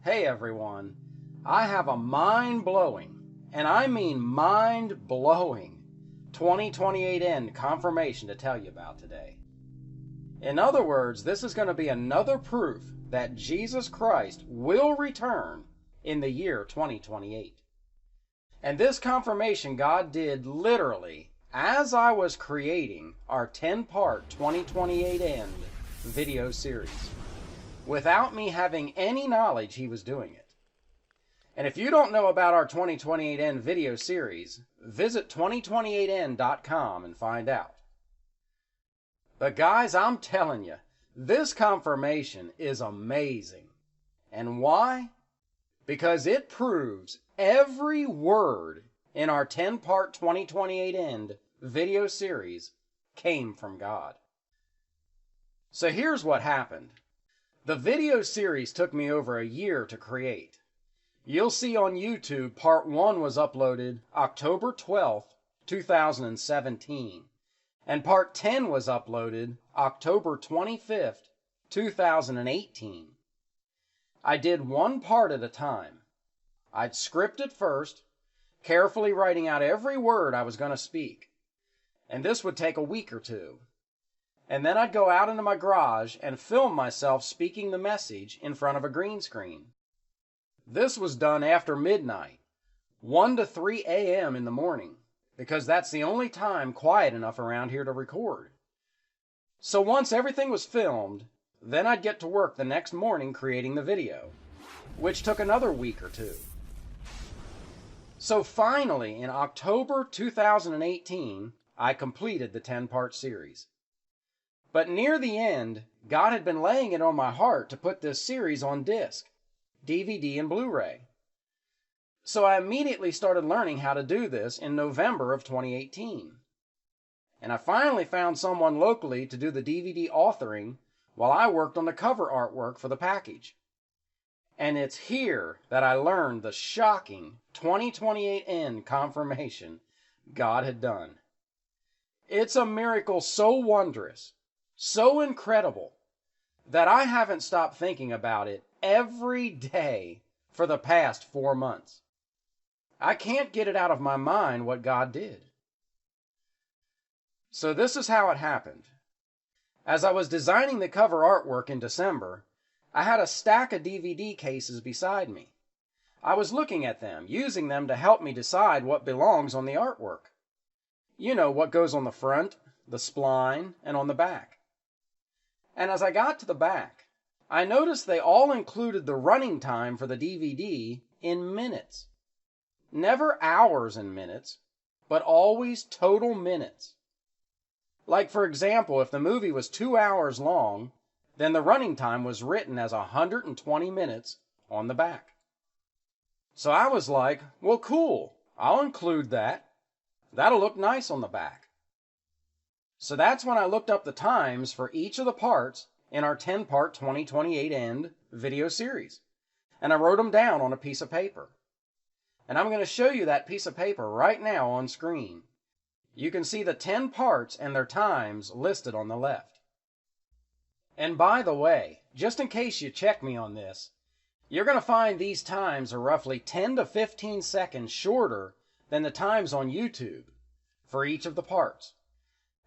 Hey everyone, I have a mind-blowing, and I mean mind-blowing, 2028 end confirmation to tell you about today. In other words, this is going to be another proof that Jesus Christ will return in the year 2028. And this confirmation God did literally as I was creating our 10-part 2028 end video series, without me having any knowledge he was doing it. And if you don't know about our 2028 end video series, visit 2028end.com and find out. But guys, I'm telling you, this confirmation is amazing. And why? Because it proves every word in our 10-part 2028 end video series came from God. So here's what happened. The video series took me over a year to create. You'll see on YouTube part 1 was uploaded October 12th, 2017, and part 10 was uploaded October 25th, 2018. I did one part at a time. I'd script it first, carefully writing out every word I was going to speak, and this would take a week or two. And then I'd go out into my garage and film myself speaking the message in front of a green screen. This was done after midnight, 1 to 3 a.m. in the morning, because that's the only time quiet enough around here to record. So once everything was filmed, then I'd get to work the next morning creating the video, which took another week or two. So finally, in October 2018, I completed the 10-part series. But near the end, God had been laying it on my heart to put this series on disc, DVD, and Blu-ray. So I immediately started learning how to do this in November of 2018. And I finally found someone locally to do the DVD authoring while I worked on the cover artwork for the package. And it's here that I learned the shocking 2028 end confirmation God had done. It's a miracle so wondrous, so incredible, that I haven't stopped thinking about it every day for the past 4 months. I can't get it out of my mind what God did. So this is how it happened. As I was designing the cover artwork in December, I had a stack of DVD cases beside me. I was looking at them, using them to help me decide what belongs on the artwork. You know, what goes on the front, the spline, and on the back. And as I got to the back, I noticed they all included the running time for the DVD in minutes. Never hours and minutes, but always total minutes. Like, for example, if the movie was 2 hours long, then the running time was written as 120 minutes on the back. So I was like, well, cool, I'll include that. That'll look nice on the back. So that's when I looked up the times for each of the parts in our 10-part 2028 end video series. And I wrote them down on a piece of paper. And I'm going to show you that piece of paper right now on screen. You can see the 10 parts and their times listed on the left. And by the way, just in case you check me on this, you're going to find these times are roughly 10 to 15 seconds shorter than the times on YouTube for each of the parts.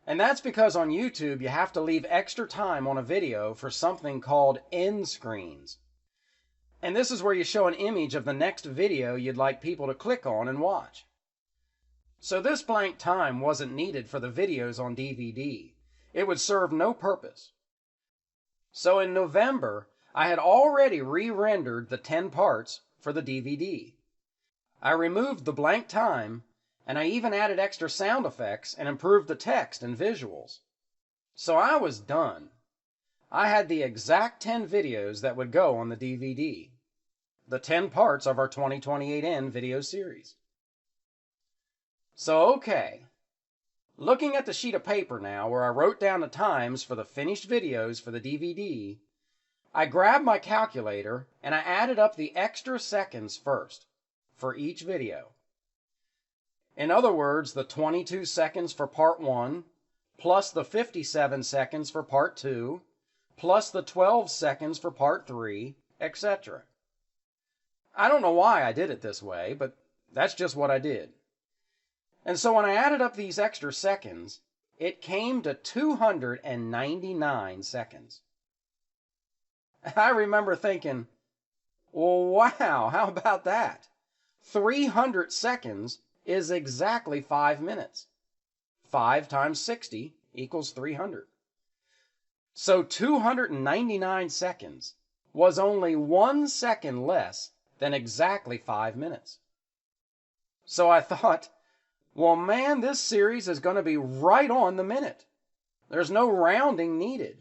And that's because on YouTube you have to leave extra time on a video for something called end screens. And this is where you show an image of the next video you'd like people to click on and watch. So this blank time wasn't needed for the videos on DVD. It would serve no purpose. So in November, I had already re-rendered the 10 parts for the DVD. I removed the blank time, and I even added extra sound effects and improved the text and visuals. So I was done. I had the exact 10 videos that would go on the DVD. The 10 parts of our 2028 end video series. So okay, looking at the sheet of paper now where I wrote down the times for the finished videos for the DVD, I grabbed my calculator and I added up the extra seconds first for each video. In other words, the 22 seconds for part 1, plus the 57 seconds for part 2, plus the 12 seconds for part 3, etc. I don't know why I did it this way, but that's just what I did. And so when I added up these extra seconds, it came to 299 seconds. I remember thinking, well, wow, how about that? 300 seconds is exactly 5 minutes. 5 times 60 equals 300. So 299 seconds was only 1 second less than exactly 5 minutes. So I thought, well, man, this series is going to be right on the minute. There's no rounding needed.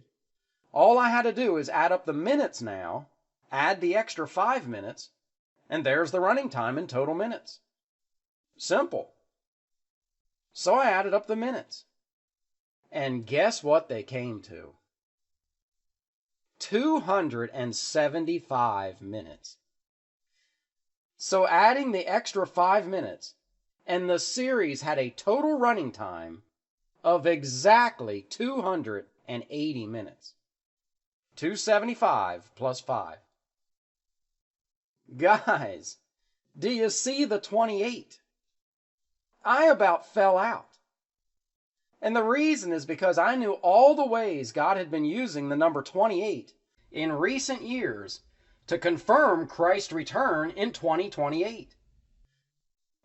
All I had to do is add up the minutes now, add the extra 5 minutes, and there's the running time in total minutes. Simple. So I added up the minutes. And guess what they came to? 275 minutes. So adding the extra 5 minutes, and the series had a total running time of exactly 280 minutes. 275 plus 5. Guys, do you see the 28? I about fell out. And the reason is because I knew all the ways God had been using the number 28 in recent years to confirm Christ's return in 2028.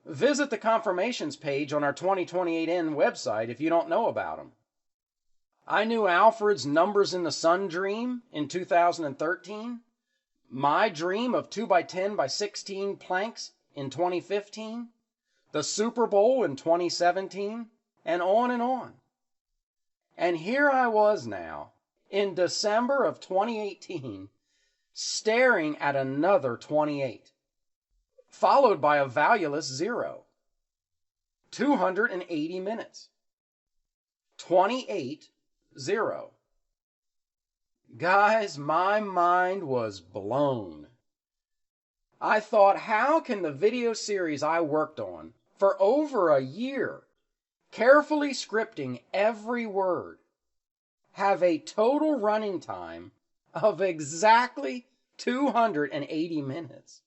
Visit the confirmations page on our 2028N website if you don't know about them. I knew Alfred's Numbers in the Sun dream in 2013, my dream of 2x10x16 planks in 2015, the Super Bowl in 2017, and on and on. And here I was now, in December of 2018, staring at another 28, followed by a valueless 0. 280 minutes. 28, 0. Guys, my mind was blown. I thought, how can the video series I worked on for over a year, carefully scripting every word, have a total running time of exactly 280 minutes?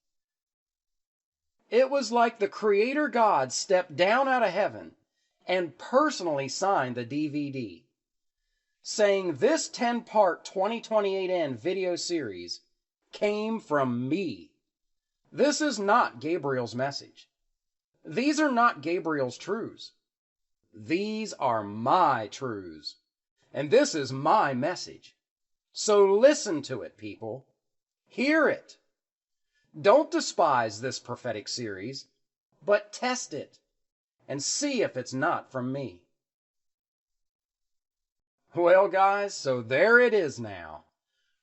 It was like the Creator God stepped down out of heaven and personally signed the DVD, saying this 10-part 2028N video series came from me. This is not Gabriel's message. These are not Gabriel's truths. These are my truths. And this is my message. So listen to it, people. Hear it. Don't despise this prophetic series, but test it and see if it's not from me. Well, guys, so there it is now.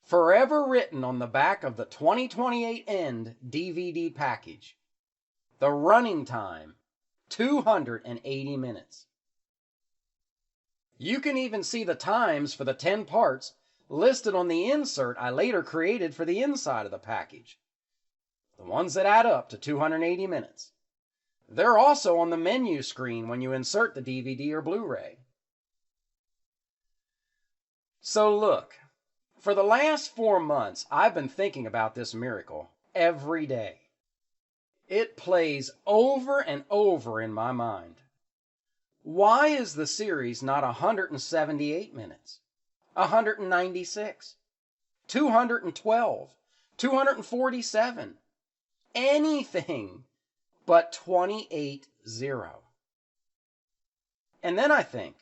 Forever written on the back of the 2028N DVD package. The running time, 280 minutes. You can even see the times for the 10 parts listed on the insert I later created for the inside of the package. The ones that add up to 280 minutes. They're also on the menu screen when you insert the DVD or Blu-ray. So look, for the last 4 months, I've been thinking about this miracle every day. It plays over and over in my mind. Why is the series not 178 minutes, 196, 212, 247, anything but 28-0? And then I think,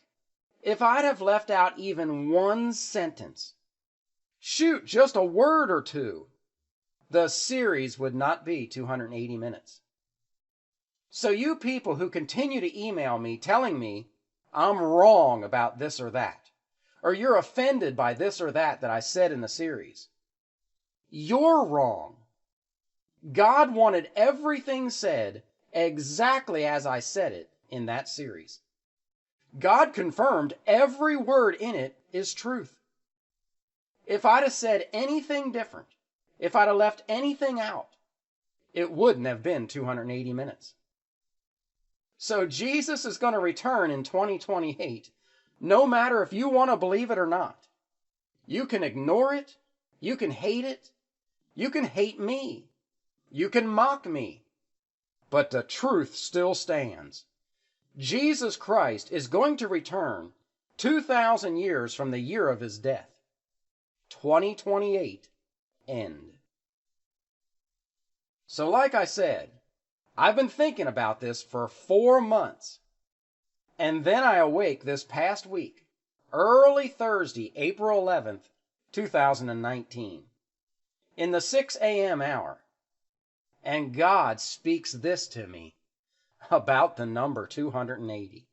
if I'd have left out even one sentence, shoot, just a word or two, the series would not be 280 minutes. So you people who continue to email me telling me I'm wrong about this or that, or you're offended by this or that I said in the series, you're wrong. God wanted everything said exactly as I said it in that series. God confirmed every word in it is truth. If I'd have said anything different, if I'd have left anything out, it wouldn't have been 280 minutes. So Jesus is going to return in 2028, no matter if you want to believe it or not. You can ignore it, you can hate me, You can mock me, but the truth still stands. Jesus Christ is going to return 2,000 years from the year of his death. 2028 end. So like I said, I've been thinking about this for 4 months. And then I awake this past week, early Thursday, April 11th, 2019, in the 6 a.m. hour. And God speaks this to me about the number 280.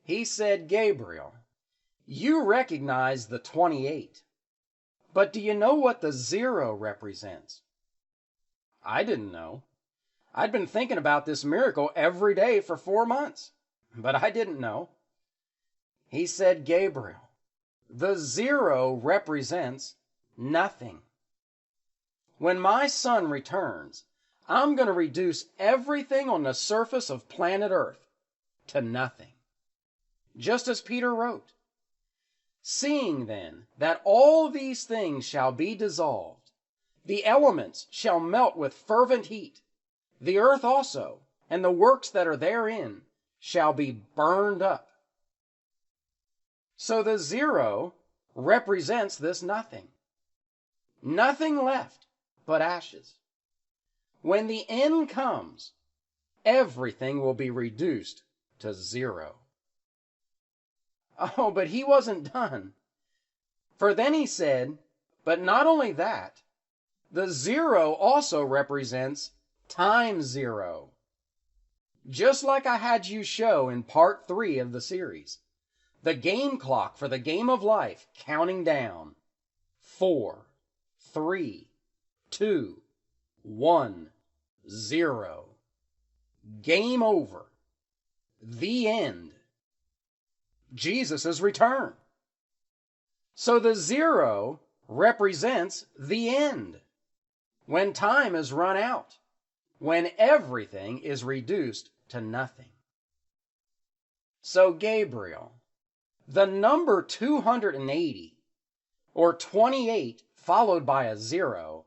He said, Gabriel, you recognize the 28, but do you know what the 0 represents? I didn't know. I'd been thinking about this miracle every day for 4 months, but I didn't know. He said, Gabriel, the 0 represents nothing. When my son returns, I'm going to reduce everything on the surface of planet Earth to nothing. Just as Peter wrote, seeing then that all these things shall be dissolved, the elements shall melt with fervent heat, the earth also, and the works that are therein, shall be burned up. So the 0 represents this nothing. Nothing left but ashes. When the end comes, everything will be reduced to 0. Oh, but he wasn't done. For then he said, but not only that, the 0 also represents time 0. Just like I had you show in part 3 of the series, the game clock for the game of life counting down. 4, 3, 2, 1, 0. Game over. The end. Jesus' return. So the 0 represents the end. When time is run out. When everything is reduced to nothing. So Gabriel, the number 280, or 28 followed by a 0,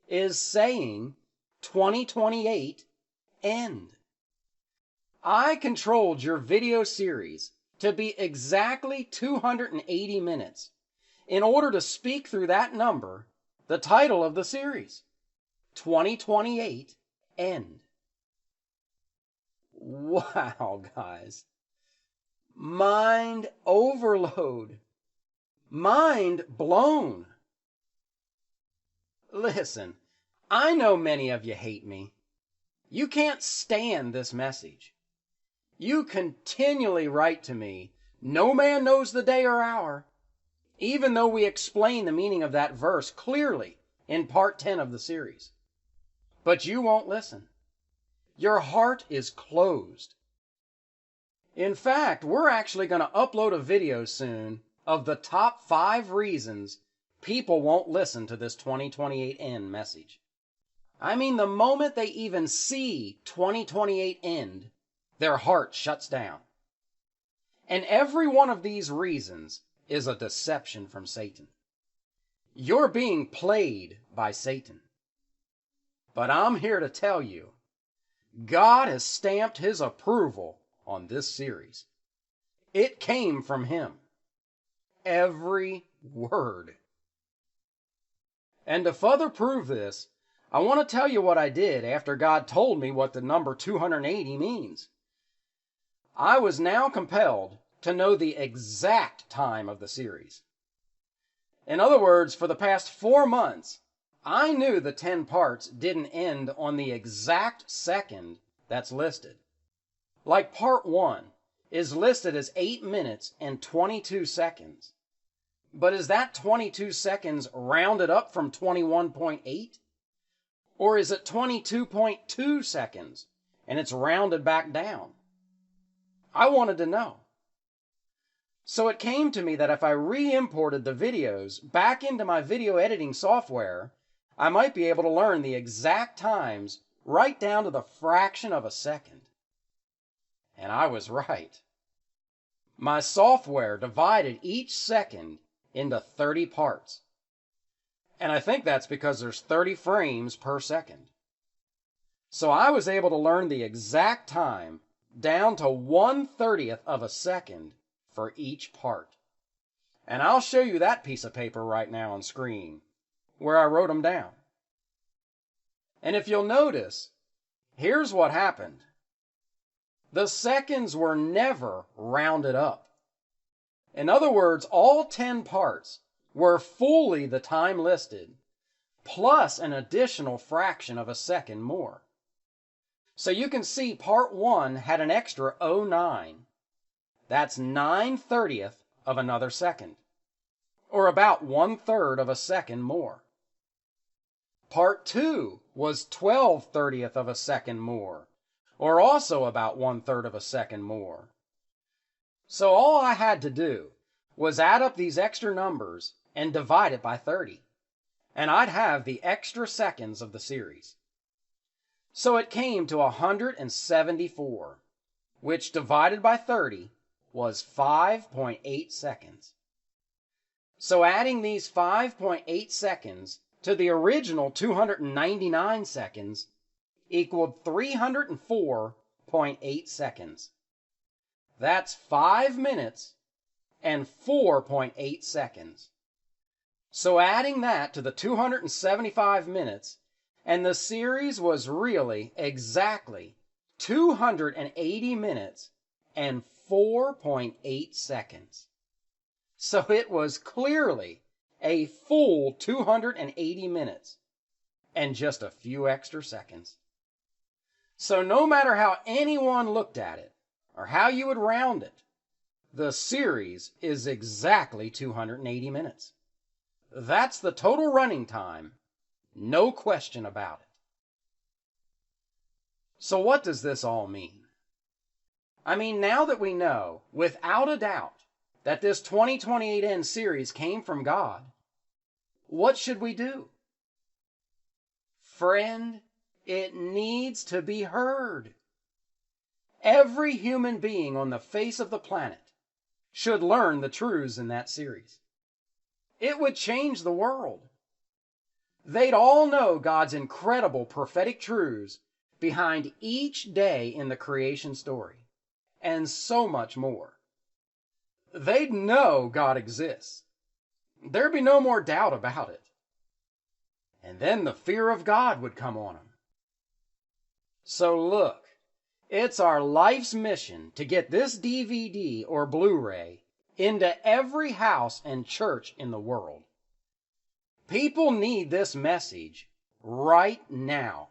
is saying 2028 end. I controlled your video series to be exactly 280 minutes in order to speak through that number, the title of the series, 2028 end. Wow, guys. Mind overload. Mind blown. Listen, I know many of you hate me. You can't stand this message. You continually write to me, no man knows the day or hour, even though we explain the meaning of that verse clearly in part 10 of the series. But you won't listen. Your heart is closed. In fact, we're actually going to upload a video soon of the top 5 reasons people won't listen to this 2028 end message. I mean, the moment they even see 2028 end, their heart shuts down. And every one of these reasons is a deception from Satan. You're being played by Satan. But I'm here to tell you, God has stamped his approval on this series. It came from him. Every word. And to further prove this, I want to tell you what I did after God told me what the number 280 means. I was now compelled to know the exact time of the series. In other words, for the past 4 months, I knew the 10 parts didn't end on the exact second that's listed. Like part 1 is listed as 8 minutes and 22 seconds. But is that 22 seconds rounded up from 21.8? Or is it 22.2 seconds and it's rounded back down? I wanted to know. So it came to me that if I re-imported the videos back into my video editing software, I might be able to learn the exact times right down to the fraction of a second. And I was right. My software divided each second into 30 parts. And I think that's because there's 30 frames per second. So I was able to learn the exact time down to 1/30th of a second for each part. And I'll show you that piece of paper right now on screen, where I wrote them down. And if you'll notice, here's what happened. The seconds were never rounded up. In other words, all 10 parts were fully the time listed, plus an additional fraction of a second more. So you can see part 1 had an extra 09. That's 9/30th of another second, or about 1/3 of a second more. Part 2 was 12/30th of a second more, or also about 1/3 of a second more. So all I had to do was add up these extra numbers and divide it by 30, and I'd have the extra seconds of the series. So it came to 174, which divided by 30 was 5.8 seconds. So adding these 5.8 seconds to the original 299 seconds equaled 304.8 seconds. That's 5 minutes and 4.8 seconds. So adding that to the 275 minutes, and the series was really exactly 280 minutes and 4.8 seconds. So it was clearly a full 280 minutes and just a few extra seconds. So no matter how anyone looked at it, or how you would round it, the series is exactly 280 minutes. That's the total running time, no question about it. So what does this all mean? I mean, now that we know, without a doubt, that this 2028N series came from God, what should we do? Friend, it needs to be heard. Every human being on the face of the planet should learn the truths in that series. It would change the world. They'd all know God's incredible prophetic truths behind each day in the creation story, and so much more. They'd know God exists. There'd be no more doubt about it. And then the fear of God would come on them. So look, it's our life's mission to get this DVD or Blu-ray into every house and church in the world. People need this message right now.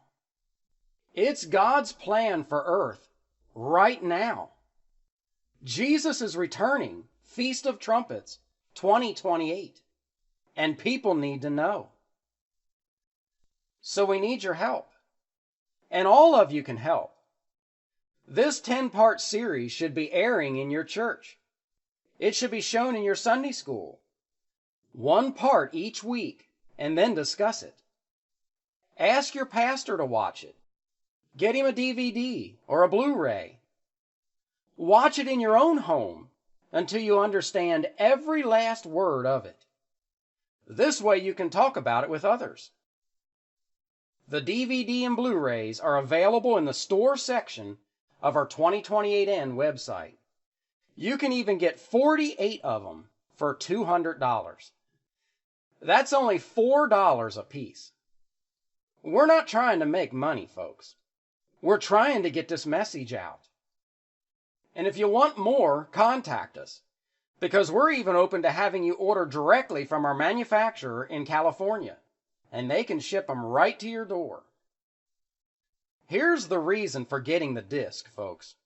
It's God's plan for earth right now. Jesus is returning, Feast of Trumpets 2028, and people need to know. So we need your help, and all of you can help. This 10-part series should be airing in your church. It should be shown in your Sunday school. One part each week, and then discuss it. Ask your pastor to watch it. Get him a DVD or a Blu-ray. Watch it in your own home until you understand every last word of it. This way you can talk about it with others. The DVD and Blu-rays are available in the store section of our 2028N website. You can even get 48 of them for $200. That's only $4 a piece. We're not trying to make money, folks. We're trying to get this message out. And if you want more, contact us, because we're even open to having you order directly from our manufacturer in California, and they can ship them right to your door. Here's the reason for getting the disc, folks.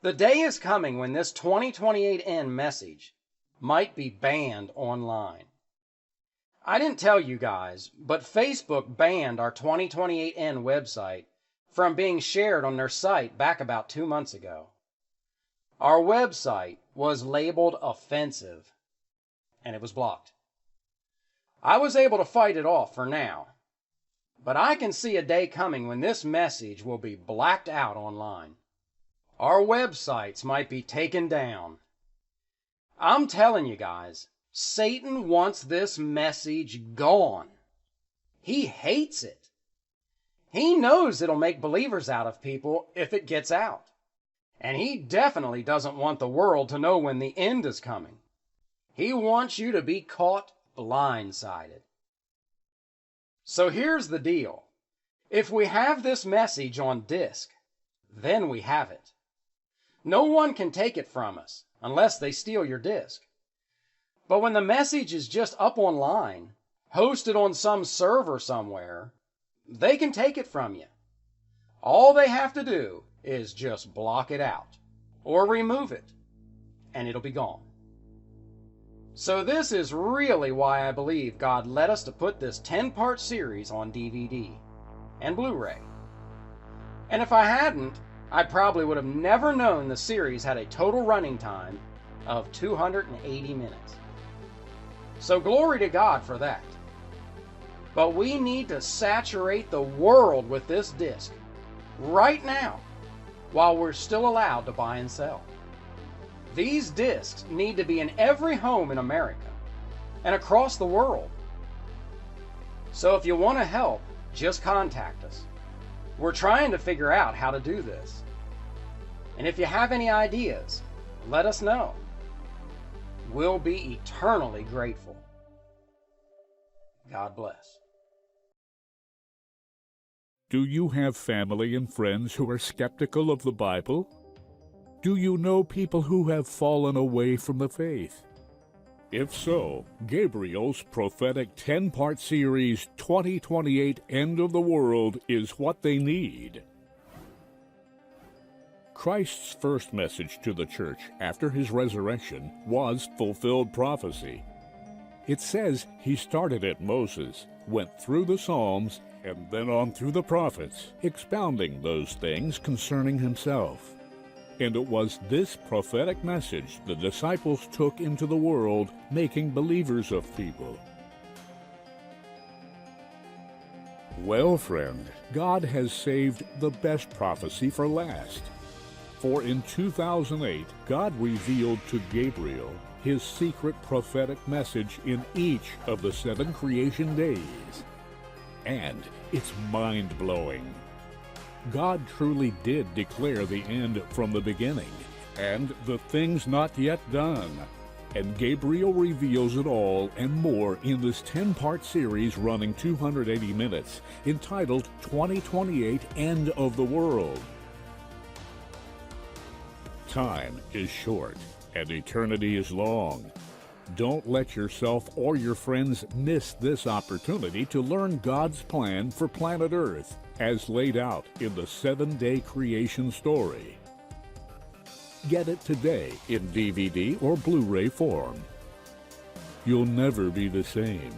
The day is coming when this 2028N message might be banned online. I didn't tell you guys, but Facebook banned our 2028N website from being shared on their site back about 2 months ago. Our website was labeled offensive, and it was blocked. I was able to fight it off for now, but I can see a day coming when this message will be blacked out online. Our websites might be taken down. I'm telling you guys, Satan wants this message gone. He hates it. He knows it'll make believers out of people if it gets out. And he definitely doesn't want the world to know when the end is coming. He wants you to be caught blindsided. So here's the deal. If we have this message on disc, then we have it. No one can take it from us unless they steal your disc. But when the message is just up online, hosted on some server somewhere, they can take it from you. All they have to do is just block it out or remove it, and it'll be gone. So this is really why I believe God led us to put this 10-part series on DVD and Blu-ray. And if I hadn't, I probably would have never known the series had a total running time of 280 minutes. So glory to God for that. But we need to saturate the world with this disc right now while we're still allowed to buy and sell. These discs need to be in every home in America and across the world. So if you want to help, just contact us. We're trying to figure out how to do this. And if you have any ideas, let us know. We'll be eternally grateful. God bless. Do you have family and friends who are skeptical of the Bible? Do you know people who have fallen away from the faith? If so, Gabriel's prophetic 10-part series, 2028 End of the World, is what they need. Christ's first message to the church after his resurrection was fulfilled prophecy. It says he started at Moses, went through the Psalms, and then on through the prophets, expounding those things concerning himself. And it was this prophetic message the disciples took into the world, making believers of people. Well, friend, God has saved the best prophecy for last. For in 2008, God revealed to Gabriel his secret prophetic message in each of the 7 creation days. And it's mind-blowing. God truly did declare the end from the beginning, and the things not yet done. And Gabriel reveals it all and more in this 10-part series running 280 minutes, entitled 2028 End of the World. Time is short, and eternity is long. Don't let yourself or your friends miss this opportunity to learn God's plan for planet Earth, as laid out in the 7-day creation story. Get it today in DVD or Blu-ray form. You'll never be the same.